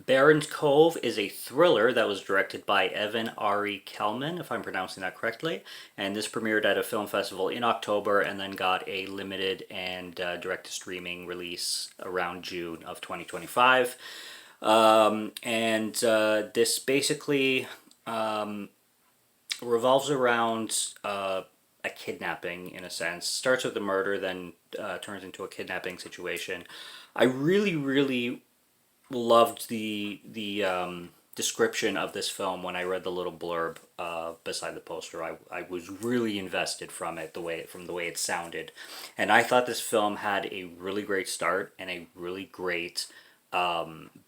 Barron's Cove is a thriller that was directed by Ari Kelman, if I'm pronouncing that correctly. And this premiered at a film festival in October and then got a limited and direct to streaming release around June of 2025. This basically revolves around a kidnapping, in a sense. Starts with a murder, then turns into a kidnapping situation. I really, really loved the description of this film when I read the little blurb beside the poster. I was really invested from the way it sounded, and I thought this film had a really great start and a really great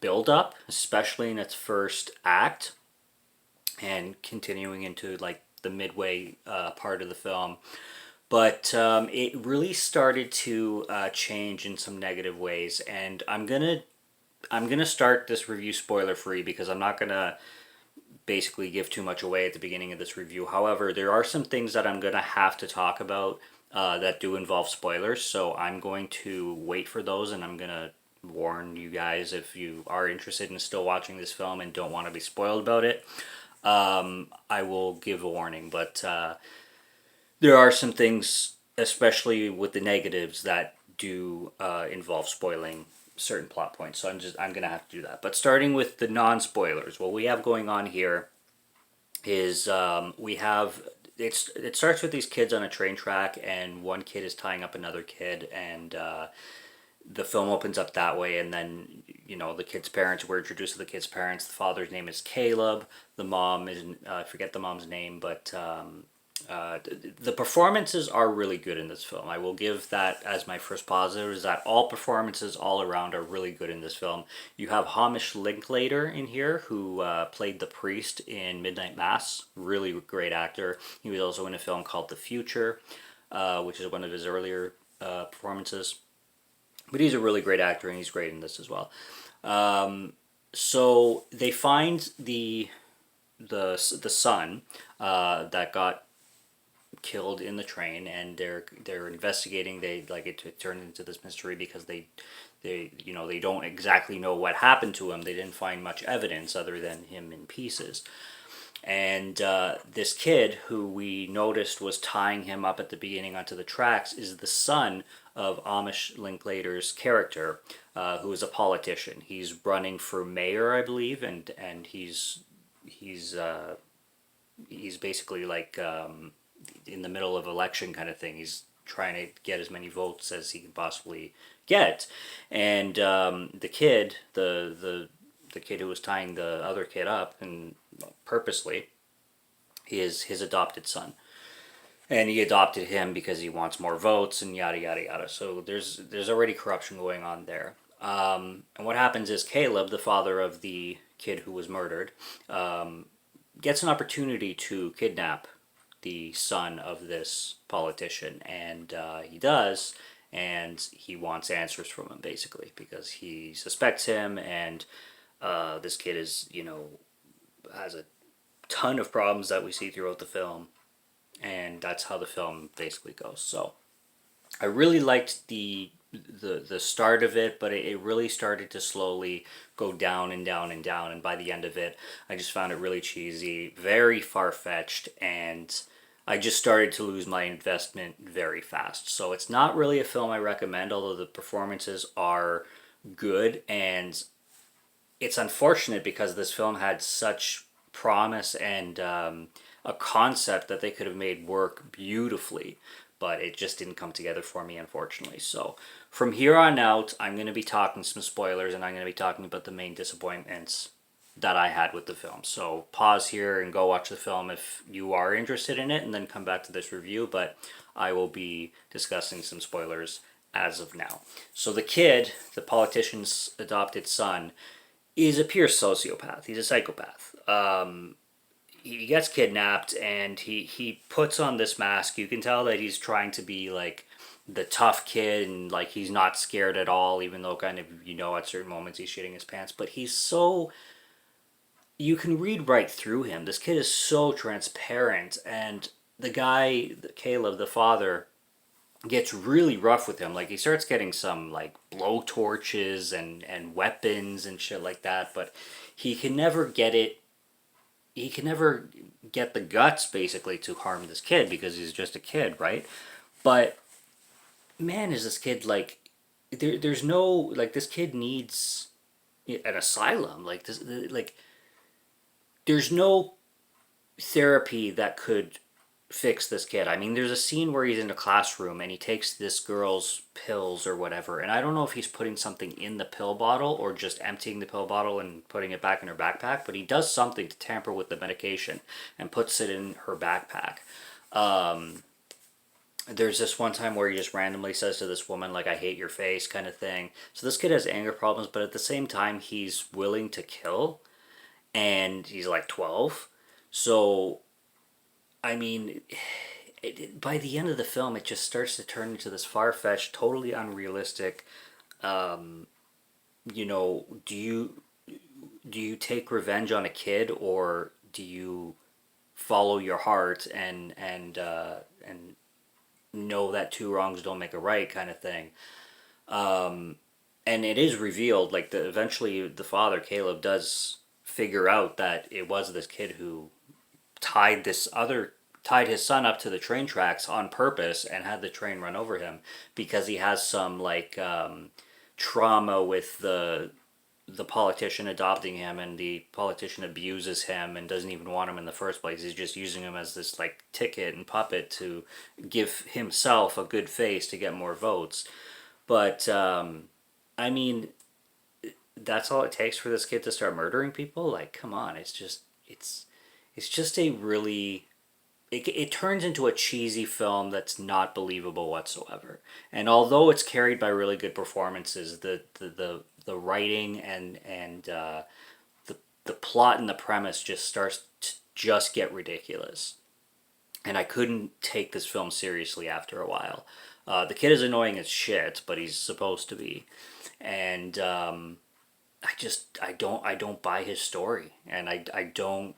build up, especially in its first act, and continuing into like the midway part of the film. But it really started to change in some negative ways, and I'm gonna start this review spoiler free because I'm not gonna basically give too much away at the beginning of this review. However, there are some things that I'm gonna have to talk about that do involve spoilers, so I'm going to wait for those, and I'm gonna warn you guys if you are interested in still watching this film and don't want to be spoiled about it. I will give a warning, but there are some things, especially with the negatives, that do involve spoiling certain plot points. So I'm gonna have to do that. But starting with the non spoilers, what we have going on here is we have it starts with these kids on a train track, and one kid is tying up another kid, and the film opens up that way, and then the kid's parents, we're introduced to the kid's parents. The father's name is Caleb. The mom is I forget the mom's name, but the performances are really good in this film. I will give that as my first positive, is that all performances all around are really good in this film. You have Hamish Linklater in here, who played the priest in Midnight Mass. Really great actor. He was also in a film called The Future, which is one of his earlier performances. But he's a really great actor, and he's great in this as well. So they find the son that got killed in the train, and they're investigating. They like it turned into this mystery because they don't exactly know what happened to him. They didn't find much evidence other than him in pieces. And this kid who we noticed was tying him up at the beginning onto the tracks is the son of Amish Linklater's character, who is a politician. He's running for mayor, I believe, and he's basically like in the middle of election kind of thing. He's trying to get as many votes as he can possibly get, and the kid, the kid who was tying the other kid up and purposely, is his adopted son, and he adopted him because he wants more votes and yada yada yada. So there's already corruption going on there. And what happens is Caleb, the father of the kid who was murdered, gets an opportunity to kidnap the son of this politician, and he does, and he wants answers from him basically because he suspects him, and this kid is has a ton of problems that we see throughout the film, and that's how the film basically goes. So I really liked the start of it, but it really started to slowly go down and down and down, and by the end of it, I just found it really cheesy, very far fetched, and I just started to lose my investment very fast. So it's not really a film I recommend, although the performances are good, and it's unfortunate because this film had such promise and a concept that they could have made work beautifully, but it just didn't come together for me, unfortunately. So from here on out, I'm going to be talking some spoilers, and I'm going to be talking about the main disappointments that I had with the film. So pause here and go watch the film if you are interested in it, and then come back to this review, but I will be discussing some spoilers as of now. So the kid, the politician's adopted son, is a pure sociopath. He's a psychopath. He gets kidnapped, and he puts on this mask. You can tell that he's trying to be like the tough kid, and like he's not scared at all, even though kind of at certain moments he's shitting his pants. But he's so, you can read right through him. This kid is so transparent, and the guy, Caleb, the father, gets really rough with him. Like he starts getting some like blow torches and weapons and shit like that, but he can never get it. He can never get the guts basically to harm this kid because he's just a kid, right? But man, is this kid like there's no like this kid needs an asylum like this like there's no therapy that could fix this kid. I mean, there's a scene where he's in a classroom and he takes this girl's pills or whatever, and I don't know if he's putting something in the pill bottle or just emptying the pill bottle and putting it back in her backpack, but he does something to tamper with the medication and puts it in her backpack. Um, there's this one time where he just randomly says to this woman like, "I hate your face," kind of thing. So this kid has anger problems, but at the same time he's willing to kill, and he's like 12. So I mean, by the end of the film, it just starts to turn into this far-fetched, totally unrealistic. Um, do you take revenge on a kid, or do you follow your heart and know that two wrongs don't make a right, kind of thing? Um, and it is revealed, like eventually the father Caleb does figure out that it was this kid who tied his son up to the train tracks on purpose and had the train run over him because he has some like trauma with the politician adopting him, and the politician abuses him and doesn't even want him in the first place. He's just using him as this like ticket and puppet to give himself a good face to get more votes. But I mean, that's all it takes for this kid to start murdering people. Like, come on, it's just a really it turns into a cheesy film that's not believable whatsoever. And although it's carried by really good performances, the writing and the plot and the premise just starts to just get ridiculous. And I couldn't take this film seriously after a while. The kid is annoying as shit, but he's supposed to be, and I don't buy his story, and I don't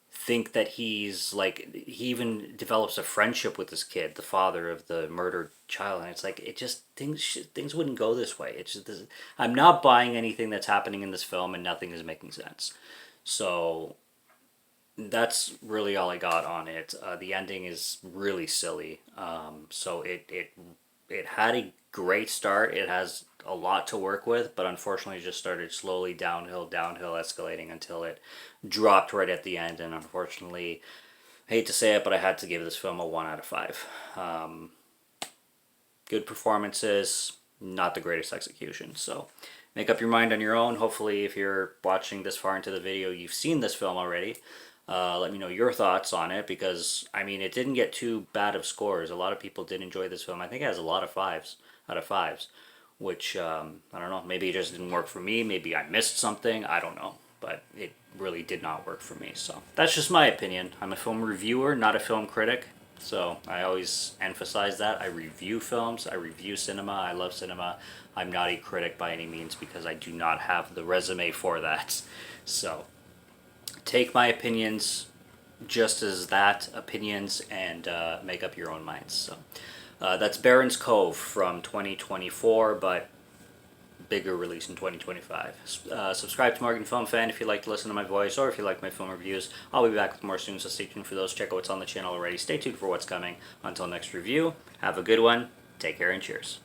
think that he's like he even develops a friendship with this kid, the father of the murdered child, and it's like it just things wouldn't go this way. It's just I'm not buying anything that's happening in this film, and nothing is making sense. So that's really all I got on it. The ending is really silly. So it had a great start. It has a lot to work with, but unfortunately, it just started slowly downhill, escalating until it dropped right at the end. And unfortunately, I hate to say it, but I had to give this film a 1 out of 5. Um, Good performances, not the greatest execution. So make up your mind on your own. Hopefully, if you're watching this far into the video, you've seen this film already. Let me know your thoughts on it, because I mean it didn't get too bad of scores. A lot of people did enjoy this film. I think it has a lot of fives out of fives, which I don't know. Maybe it just didn't work for me. Maybe I missed something. I don't know, but it really did not work for me. So that's just my opinion. I'm a film reviewer, not a film critic. So I always emphasize that. I review films. I review cinema. I love cinema. I'm not a critic by any means because I do not have the resume for that. So take my opinions just as that opinions, and make up your own minds. So that's Barron's Cove from 2024, but bigger release in 2025. Subscribe to Morgan Film Fan if you like to listen to my voice, or if you like my film reviews. I'll be back with more soon, so stay tuned for those. Check out what's on the channel already. Stay tuned for what's coming. Until next review, have a good one. Take care and cheers.